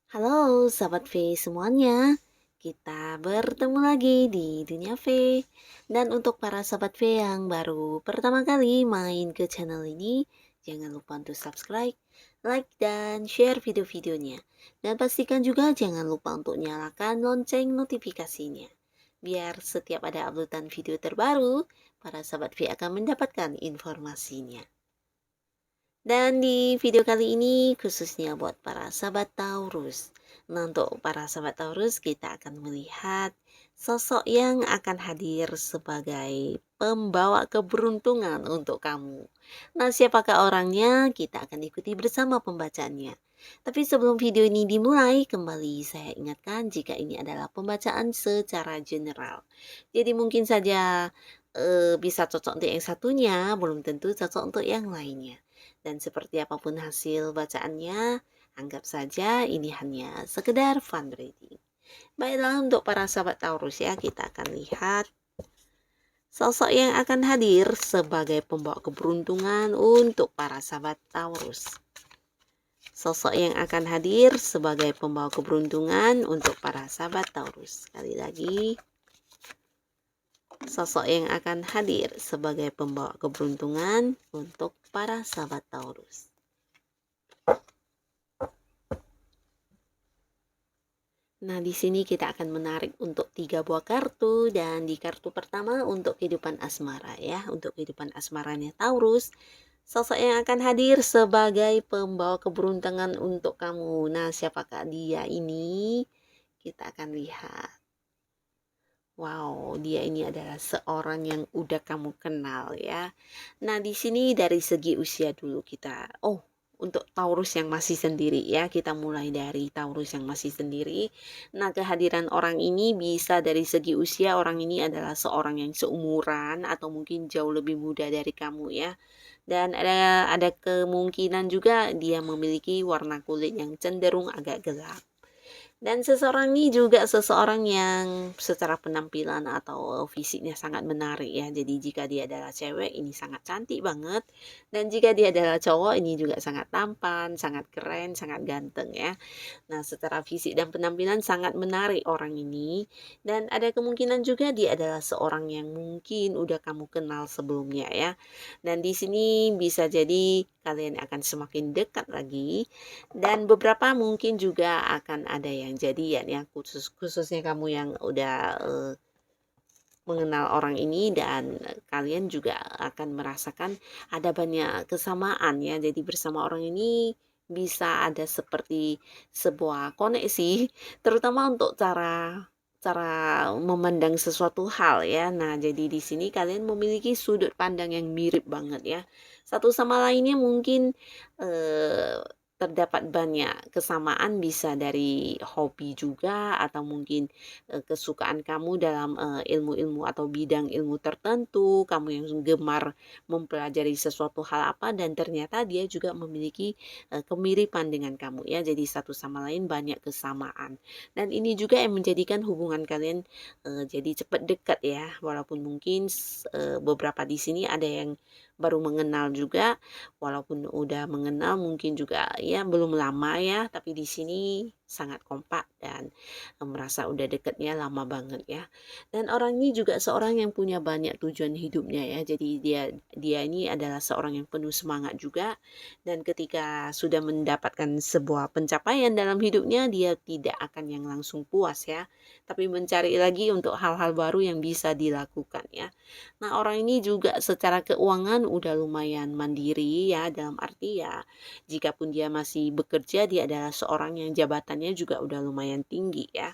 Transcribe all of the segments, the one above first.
Halo Sahabat V semuanya, kita bertemu lagi di Dunia V. Dan untuk para Sahabat V yang baru pertama kali main ke channel ini, jangan lupa untuk subscribe, like, dan share video-videonya. Dan pastikan juga jangan lupa untuk nyalakan lonceng notifikasinya. Biar setiap ada uploadan video terbaru, para Sahabat V akan mendapatkan informasinya. Dan di video kali ini khususnya buat para sahabat Taurus. Nah, untuk para sahabat Taurus kita akan melihat sosok yang akan hadir sebagai pembawa keberuntungan untuk kamu. Nah, siapakah orangnya? Kita akan ikuti bersama pembacaannya. Tapi sebelum video ini dimulai, kembali saya ingatkan jika ini adalah pembacaan secara general. Jadi mungkin saja bisa cocok untuk yang satunya, belum tentu cocok untuk yang lainnya. Dan seperti apapun hasil bacaannya, anggap saja ini hanya sekedar fun reading. Baiklah, untuk para sahabat Taurus ya, kita akan lihat sosok yang akan hadir sebagai pembawa keberuntungan untuk para sahabat Taurus. Sosok yang akan hadir sebagai pembawa keberuntungan untuk para sahabat Taurus. Sekali lagi, sosok yang akan hadir sebagai pembawa keberuntungan untuk para sahabat Taurus. Nah, di sini kita akan menarik untuk 3 buah kartu, dan di kartu pertama untuk kehidupan asmara ya, untuk kehidupan asmaranya Taurus. Sosok yang akan hadir sebagai pembawa keberuntungan untuk kamu. Nah, siapakah dia ini? Kita akan lihat. Wow, dia ini adalah seorang yang udah kamu kenal ya. Nah, di sini dari segi usia dulu kita. Untuk Taurus yang masih sendiri ya, kita mulai dari Taurus yang masih sendiri. Nah, kehadiran orang ini bisa dari segi usia, orang ini adalah seorang yang seumuran atau mungkin jauh lebih muda dari kamu ya. Dan ada kemungkinan juga dia memiliki warna kulit yang cenderung agak gelap. Dan seseorang ini juga seseorang yang secara penampilan atau fisiknya sangat menarik ya. Jadi jika dia adalah cewek ini sangat cantik banget. Dan jika dia adalah cowok ini juga sangat tampan, sangat keren, sangat ganteng ya. Nah, secara fisik dan penampilan sangat menarik orang ini. Dan ada kemungkinan juga dia adalah seorang yang mungkin udah kamu kenal sebelumnya ya. Dan di sini bisa jadi kalian akan semakin dekat lagi. Dan beberapa mungkin juga akan ada yang jadian ya, khususnya kamu yang udah mengenal orang ini, dan kalian juga akan merasakan ada banyak kesamaan ya. Jadi bersama orang ini bisa ada seperti sebuah koneksi, terutama untuk cara cara memandang sesuatu hal ya. Nah, jadi di sini kalian memiliki sudut pandang yang mirip banget ya. Satu sama lainnya mungkin eh, terdapat banyak kesamaan, bisa dari hobi juga atau mungkin kesukaan kamu dalam ilmu-ilmu atau bidang ilmu tertentu, kamu yang gemar mempelajari sesuatu hal apa, dan ternyata dia juga memiliki kemiripan dengan kamu ya. Jadi satu sama lain banyak kesamaan. Dan ini juga yang menjadikan hubungan kalian jadi cepat dekat ya. Walaupun mungkin beberapa di sini ada yang baru mengenal juga, walaupun udah mengenal mungkin juga ya belum lama ya, tapi di sini sangat kompak dan merasa udah deketnya lama banget ya. Dan orang ini juga seorang yang punya banyak tujuan hidupnya ya. Jadi dia ini adalah seorang yang penuh semangat juga, dan ketika sudah mendapatkan sebuah pencapaian dalam hidupnya, dia tidak akan yang langsung puas ya, tapi mencari lagi untuk hal-hal baru yang bisa dilakukan ya. Nah, orang ini juga secara keuangan udah lumayan mandiri ya, dalam arti ya, jikapun dia masih bekerja, dia adalah seorang yang jabatannya juga udah lumayan tinggi ya.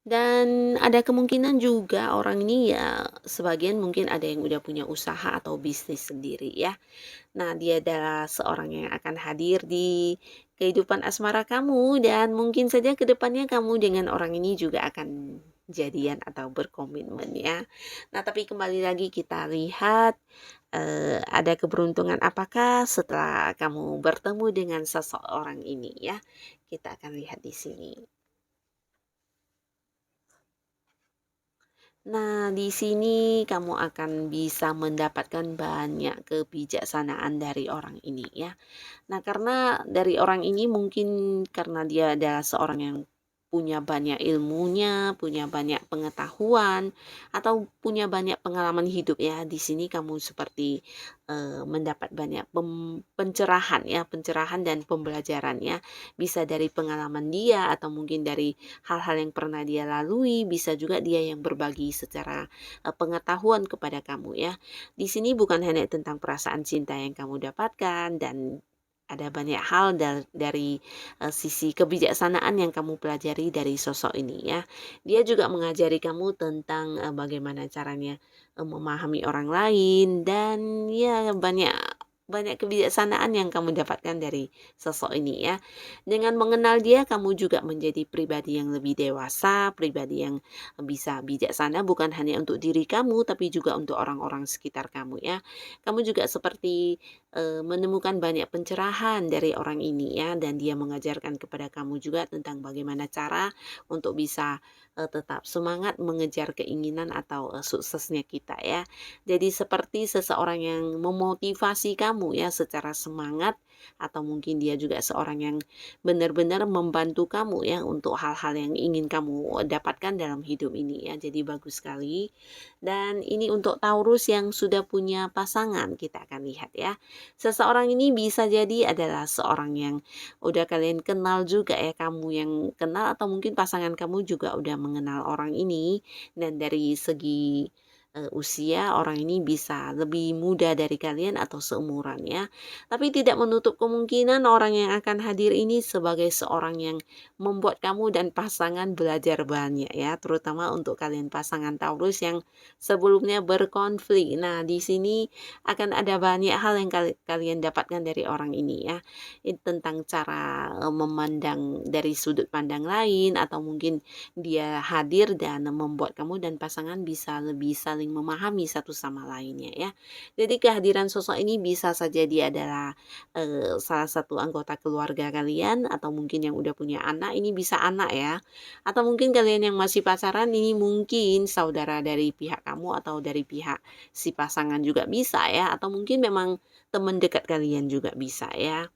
Dan ada kemungkinan juga orang ini ya, sebagian mungkin ada yang udah punya usaha atau bisnis sendiri ya. Nah, dia adalah seorang yang akan hadir di kehidupan asmara kamu, dan mungkin saja ke depannya kamu dengan orang ini juga akan jadian atau berkomitmen ya. Nah, tapi kembali lagi kita lihat ada keberuntungan apakah setelah kamu bertemu dengan seseorang ini ya. Kita akan lihat di sini. Nah, di sini kamu akan bisa mendapatkan banyak kebijaksanaan dari orang ini ya. Nah, karena dari orang ini mungkin karena dia adalah seorang yang punya banyak ilmunya, punya banyak pengetahuan, atau punya banyak pengalaman hidup ya. Di sini kamu seperti mendapat banyak pencerahan ya, pencerahan dan pembelajaran ya. Bisa dari pengalaman dia atau mungkin dari hal-hal yang pernah dia lalui, bisa juga dia yang berbagi secara pengetahuan kepada kamu ya. Di sini bukan hanya tentang perasaan cinta yang kamu dapatkan dan ada banyak hal dari sisi kebijaksanaan yang kamu pelajari dari sosok ini ya. Dia juga mengajari kamu tentang bagaimana caranya memahami orang lain dan ya banyak banyak kebijaksanaan yang kamu dapatkan dari sosok ini ya. Dengan mengenal dia kamu juga menjadi pribadi yang lebih dewasa, pribadi yang bisa bijaksana bukan hanya untuk diri kamu tapi juga untuk orang-orang sekitar kamu ya. Kamu juga seperti menemukan banyak pencerahan dari orang ini ya dan dia mengajarkan kepada kamu juga tentang bagaimana cara untuk bisa tetap semangat mengejar keinginan atau suksesnya kita ya. Jadi seperti seseorang yang memotivasi kamu ya secara semangat atau mungkin dia juga seorang yang benar-benar membantu kamu ya untuk hal-hal yang ingin kamu dapatkan dalam hidup ini ya. Jadi bagus sekali. Dan ini untuk Taurus yang sudah punya pasangan kita akan lihat ya. Seseorang ini bisa jadi adalah seorang yang udah kalian kenal juga ya, kamu yang kenal atau mungkin pasangan kamu juga udah mengenal orang ini dan dari segi usia orang ini bisa lebih muda dari kalian atau seumuran ya. Tapi tidak menutup kemungkinan orang yang akan hadir ini sebagai seorang yang membuat kamu dan pasangan belajar banyak ya, terutama untuk kalian pasangan Taurus yang sebelumnya berkonflik. Nah, di sini akan ada banyak hal yang kalian dapatkan dari orang ini ya. Tentang cara memandang dari sudut pandang lain atau mungkin dia hadir dan membuat kamu dan pasangan bisa lebih saling memahami satu sama lainnya ya. Jadi kehadiran sosok ini bisa saja dia adalah salah satu anggota keluarga kalian atau mungkin yang udah punya anak, ini bisa anak ya. Atau mungkin kalian yang masih pacaran ini mungkin saudara dari pihak kamu atau dari pihak si pasangan juga bisa ya, atau mungkin memang teman dekat kalian juga bisa ya.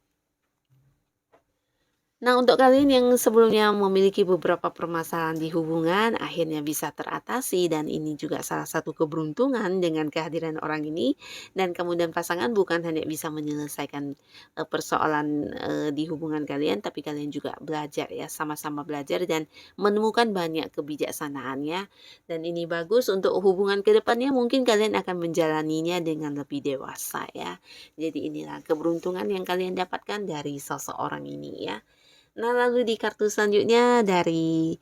Nah, untuk kalian yang sebelumnya memiliki beberapa permasalahan di hubungan, akhirnya bisa teratasi dan ini juga salah satu keberuntungan dengan kehadiran orang ini dan kamu dan pasangan bukan hanya bisa menyelesaikan persoalan di hubungan kalian, tapi kalian juga belajar ya, sama-sama belajar dan menemukan banyak kebijaksanaannya. Dan ini bagus untuk hubungan kedepannya mungkin kalian akan menjalaninya dengan lebih dewasa ya. Jadi inilah keberuntungan yang kalian dapatkan dari sosok orang ini ya. Nah, lalu di kartu selanjutnya dari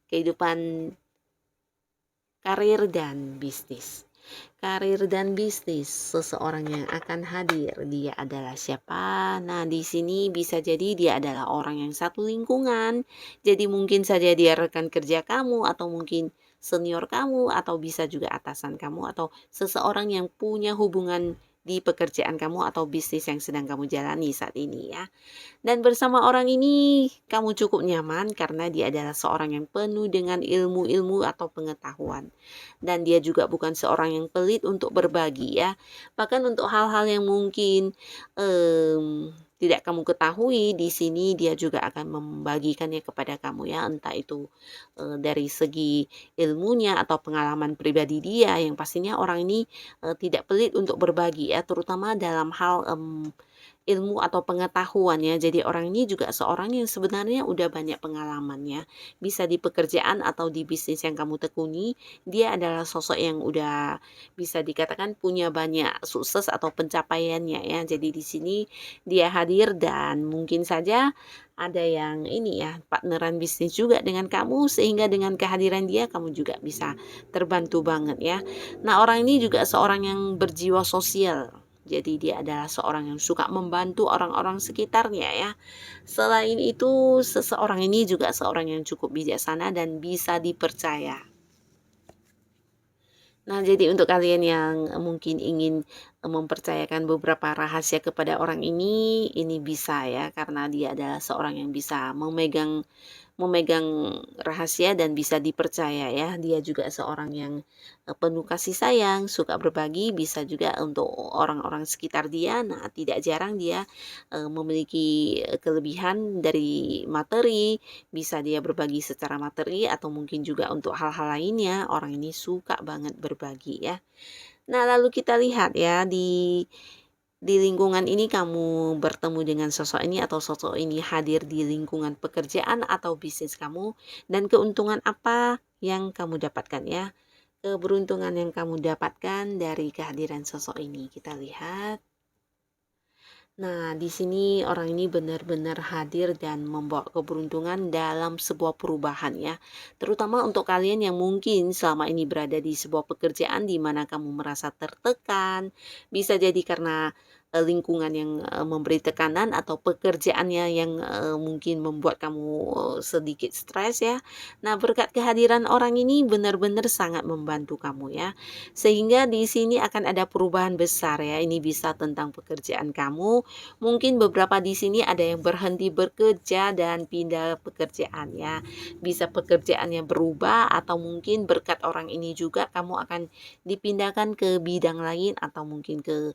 kehidupan karir dan bisnis. Karir dan bisnis, seseorang yang akan hadir, dia adalah siapa? Nah, di sini bisa jadi dia adalah orang yang satu lingkungan. Jadi mungkin saja dia rekan kerja kamu atau mungkin senior kamu atau bisa juga atasan kamu atau seseorang yang punya hubungan di pekerjaan kamu atau bisnis yang sedang kamu jalani saat ini ya. Dan bersama orang ini kamu cukup nyaman karena dia adalah seorang yang penuh dengan ilmu-ilmu atau pengetahuan. Dan dia juga bukan seorang yang pelit untuk berbagi ya. Bahkan untuk hal-hal yang mungkin tidak kamu ketahui di sini dia juga akan membagikannya kepada kamu ya. Entah itu dari segi ilmunya atau pengalaman pribadi dia yang pastinya orang ini tidak pelit untuk berbagi ya, terutama dalam hal ilmu atau pengetahuan ya. Jadi orang ini juga seorang yang sebenarnya udah banyak pengalamannya. Bisa di pekerjaan atau di bisnis yang kamu tekuni, dia adalah sosok yang udah bisa dikatakan punya banyak sukses atau pencapaiannya ya. Jadi di sini dia hadir dan mungkin saja ada yang ini ya, partneran bisnis juga dengan kamu sehingga dengan kehadiran dia kamu juga bisa terbantu banget ya. Nah, orang ini juga seorang yang berjiwa sosial. Jadi dia adalah seorang yang suka membantu orang-orang sekitarnya ya. Selain itu, seseorang ini juga seorang yang cukup bijaksana dan bisa dipercaya. Nah, jadi untuk kalian yang mungkin ingin mempercayakan beberapa rahasia kepada orang ini bisa ya karena dia adalah seorang yang bisa memegang memegang rahasia dan bisa dipercaya ya. Dia juga seorang yang penuh kasih sayang, suka berbagi, bisa juga untuk orang-orang sekitar dia. Nah, tidak jarang dia memiliki kelebihan dari materi, bisa dia berbagi secara materi atau mungkin juga untuk hal-hal lainnya. Orang ini suka banget berbagi ya. Nah, lalu kita lihat ya di lingkungan ini kamu bertemu dengan sosok ini atau sosok ini hadir di lingkungan pekerjaan atau bisnis kamu, dan keuntungan apa yang kamu dapatkan ya. Keberuntungan yang kamu dapatkan dari kehadiran sosok ini, kita lihat. Nah, di sini orang ini benar-benar hadir dan membawa keberuntungan dalam sebuah perubahan ya. Terutama untuk kalian yang mungkin selama ini berada di sebuah pekerjaan di mana kamu merasa tertekan, bisa jadi karena lingkungan yang memberi tekanan atau pekerjaannya yang mungkin membuat kamu sedikit stres ya. Nah, berkat kehadiran orang ini benar-benar sangat membantu kamu ya. Sehingga di sini akan ada perubahan besar ya. Ini bisa tentang pekerjaan kamu. Mungkin beberapa di sini ada yang berhenti bekerja dan pindah pekerjaan ya. Bisa pekerjaannya berubah atau mungkin berkat orang ini juga kamu akan dipindahkan ke bidang lain atau mungkin ke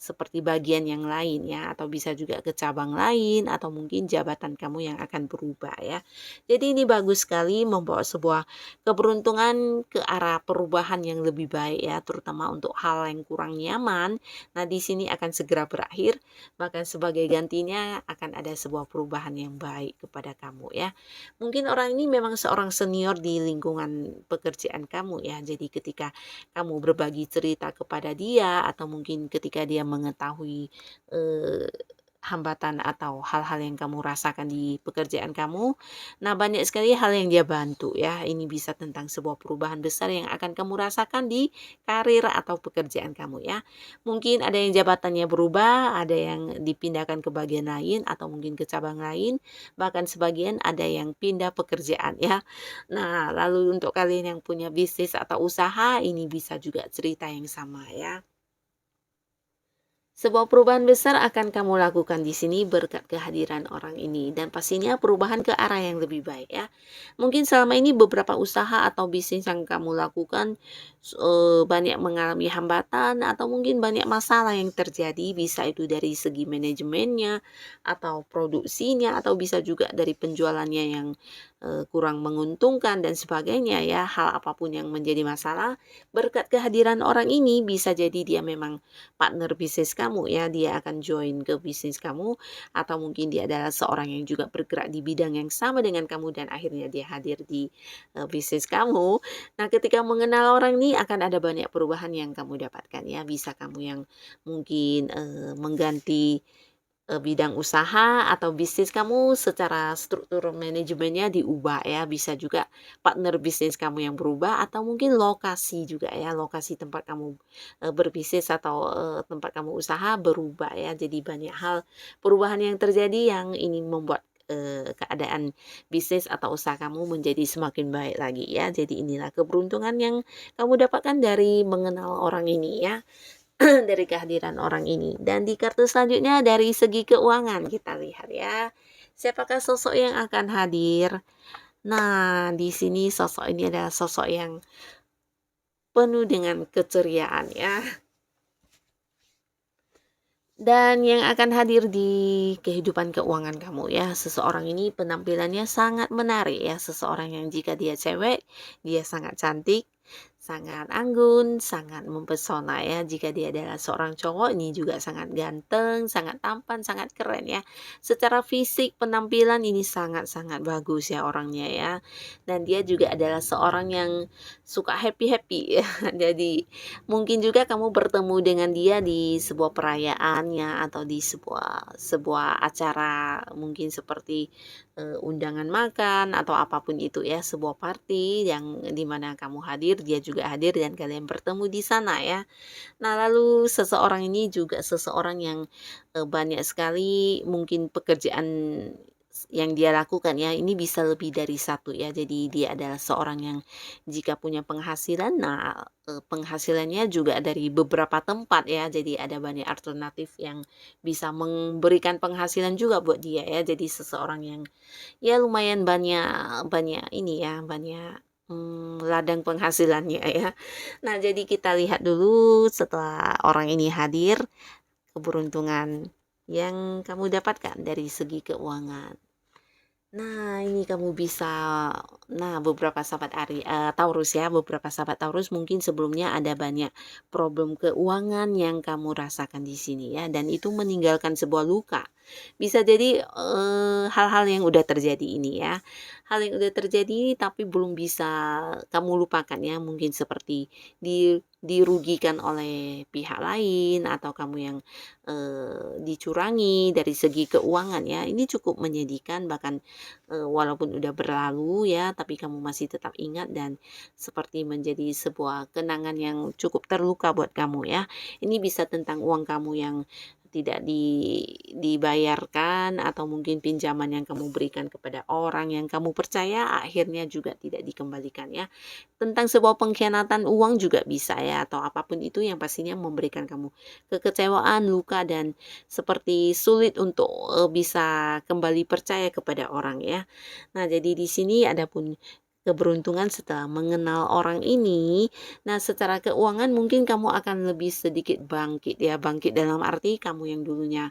seperti bagian yang lain ya, atau bisa juga ke cabang lain atau mungkin jabatan kamu yang akan berubah ya. Jadi ini bagus sekali membawa sebuah keberuntungan ke arah perubahan yang lebih baik ya, terutama untuk hal yang kurang nyaman. Nah, di sini akan segera berakhir, maka sebagai gantinya akan ada sebuah perubahan yang baik kepada kamu ya. Mungkin orang ini memang seorang senior di lingkungan pekerjaan kamu ya. Jadi ketika kamu berbagi cerita kepada dia atau mungkin ketika dia mengetahui eh, hambatan atau hal-hal yang kamu rasakan di pekerjaan kamu. Nah, banyak sekali hal yang dia bantu ya. Ini bisa tentang sebuah perubahan besar yang akan kamu rasakan di karir atau pekerjaan kamu ya. Mungkin ada yang jabatannya berubah, ada yang dipindahkan ke bagian lain atau mungkin ke cabang lain, bahkan sebagian ada yang pindah pekerjaan ya. Nah, lalu untuk kalian yang punya bisnis atau usaha, ini bisa juga cerita yang sama ya. Sebuah perubahan besar akan kamu lakukan di sini berkat kehadiran orang ini dan pastinya perubahan ke arah yang lebih baik ya. Mungkin selama ini beberapa usaha atau bisnis yang kamu lakukan banyak mengalami hambatan atau mungkin banyak masalah yang terjadi, bisa itu dari segi manajemennya atau produksinya atau bisa juga dari penjualannya yang kurang menguntungkan dan sebagainya ya. Hal apapun yang menjadi masalah, berkat kehadiran orang ini bisa jadi dia memang partner bisnis kamu ya, dia akan join ke bisnis kamu atau mungkin dia adalah seorang yang juga bergerak di bidang yang sama dengan kamu dan akhirnya dia hadir di bisnis kamu. Nah, ketika mengenal orang ini akan ada banyak perubahan yang kamu dapatkan ya. Bisa kamu yang mungkin mengganti bidang usaha atau bisnis kamu secara struktur manajemennya diubah ya, bisa juga partner bisnis kamu yang berubah atau mungkin lokasi juga ya, lokasi tempat kamu berbisnis atau tempat kamu usaha berubah ya. Jadi banyak hal perubahan yang terjadi yang ini membuat keadaan bisnis atau usaha kamu menjadi semakin baik lagi ya. Jadi inilah keberuntungan yang kamu dapatkan dari mengenal orang ini ya. Dari kehadiran orang ini. Dan di kartu selanjutnya dari segi keuangan kita lihat ya. Siapakah sosok yang akan hadir? Nah, di sini sosok ini adalah sosok yang penuh dengan keceriaan ya. Dan yang akan hadir di kehidupan keuangan kamu ya, seseorang ini penampilannya sangat menarik ya, seseorang yang jika dia cewek, dia sangat cantik, sangat anggun, sangat mempesona ya. Jika dia adalah seorang cowok, ini juga sangat ganteng, sangat tampan, sangat keren ya. Secara fisik, penampilan ini sangat-sangat bagus ya orangnya ya. Dan dia juga adalah seorang yang suka happy-happy ya. Jadi mungkin juga kamu bertemu dengan dia di sebuah perayaannya atau di sebuah sebuah acara mungkin seperti undangan makan atau apapun itu ya, sebuah party yang dimana kamu hadir, dia juga hadir dan kalian bertemu di sana ya. Nah, lalu seseorang ini juga seseorang yang banyak sekali mungkin pekerjaan yang dia lakukan ya, ini bisa lebih dari satu ya. Jadi dia adalah seorang yang jika punya penghasilan, nah, penghasilannya juga dari beberapa tempat ya. Jadi ada banyak alternatif yang bisa memberikan penghasilan juga buat dia ya. Jadi seseorang yang ya lumayan banyak banyak ini ya, banyak, ladang penghasilannya ya. Nah, jadi kita lihat dulu setelah orang ini hadir, keberuntungan yang kamu dapatkan dari segi keuangan. Nah, ini kamu bisa nah, beberapa sahabat Taurus ya, beberapa sahabat Taurus mungkin sebelumnya ada banyak problem keuangan yang kamu rasakan di sini ya, dan itu meninggalkan sebuah luka. Bisa jadi, hal-hal yang udah terjadi ini ya, hal yang udah terjadi tapi belum bisa kamu lupakan ya, mungkin seperti dirugikan oleh pihak lain atau kamu yang, dicurangi dari segi keuangan ya, ini cukup menyedihkan bahkan walaupun udah berlalu ya, tapi kamu masih tetap ingat dan seperti menjadi sebuah kenangan yang cukup terluka buat kamu ya. Ini bisa tentang uang kamu yang tidak dibayarkan atau mungkin pinjaman yang kamu berikan kepada orang yang kamu percaya akhirnya juga tidak dikembalikan ya. Tentang sebuah pengkhianatan uang juga bisa ya atau apapun itu yang pastinya memberikan kamu kekecewaan, luka dan seperti sulit untuk, bisa kembali percaya kepada orang ya. Nah, jadi di sini adapun keberuntungan setelah mengenal orang ini, nah secara keuangan mungkin kamu akan lebih sedikit bangkit ya, bangkit dalam arti kamu yang dulunya,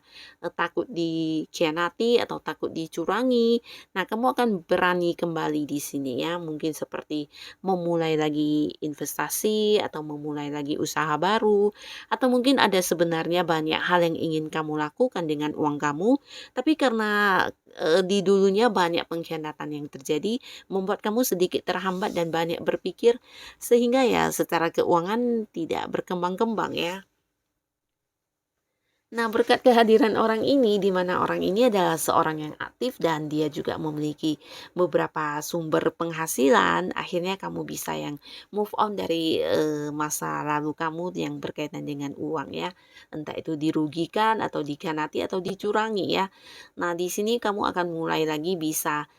takut dikhianati atau takut dicurangi, nah kamu akan berani kembali di sini ya, mungkin seperti memulai lagi investasi atau memulai lagi usaha baru, atau mungkin ada sebenarnya banyak hal yang ingin kamu lakukan dengan uang kamu, tapi karena, di dulunya banyak pengkhianatan yang terjadi, membuat kamu sedikit terhambat dan banyak berpikir, sehingga ya secara keuangan tidak berkembang-kembang ya. Nah, berkat kehadiran orang ini, di mana orang ini adalah seorang yang aktif dan dia juga memiliki beberapa sumber penghasilan, akhirnya kamu bisa yang move on dari masa lalu kamu yang berkaitan dengan uang ya. Entah itu dirugikan atau dikhianati atau dicurangi ya. Nah, di sini kamu akan mulai lagi bisa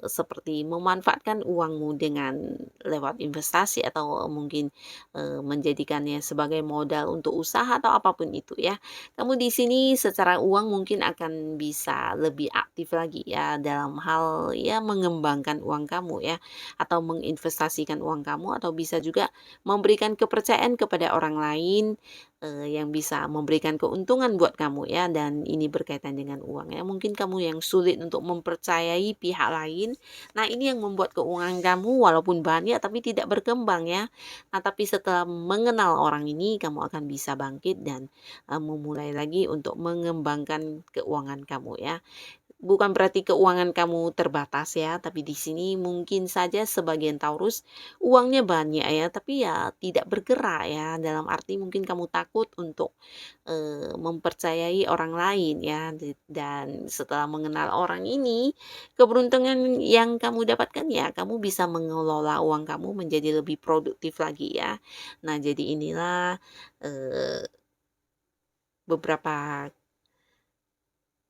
seperti memanfaatkan uangmu dengan lewat investasi atau mungkin menjadikannya sebagai modal untuk usaha atau apapun itu ya. Kamu di sini secara uang mungkin akan bisa lebih aktif lagi ya dalam hal ya mengembangkan uang kamu ya atau menginvestasikan uang kamu atau bisa juga memberikan kepercayaan kepada orang lain yang bisa memberikan keuntungan buat kamu ya dan ini berkaitan dengan uang ya. Mungkin kamu yang sulit untuk mempercayai pihak lain. Nah, ini yang membuat keuangan kamu walaupun banyak tapi tidak berkembang ya. Nah, tapi setelah mengenal orang ini kamu akan bisa bangkit dan memulai lagi untuk mengembangkan keuangan kamu ya. Bukan berarti keuangan kamu terbatas ya, tapi di sini mungkin saja sebagian Taurus uangnya banyak ya, tapi ya tidak bergerak ya. Dalam arti mungkin kamu takut untuk mempercayai orang lain ya. Dan setelah mengenal orang ini, keberuntungan yang kamu dapatkan ya, kamu bisa mengelola uang kamu menjadi lebih produktif lagi ya. Nah, jadi inilah eh, beberapa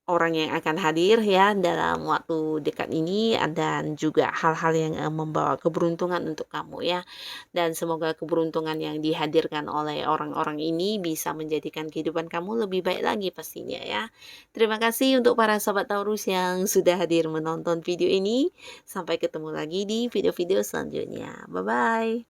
orang yang akan hadir ya dalam waktu dekat ini dan juga hal-hal yang membawa keberuntungan untuk kamu ya. Dan semoga keberuntungan yang dihadirkan oleh orang-orang ini bisa menjadikan kehidupan kamu lebih baik lagi pastinya ya. Terima kasih untuk para sahabat Taurus yang sudah hadir menonton video ini. Sampai ketemu lagi di video-video selanjutnya. Bye-bye.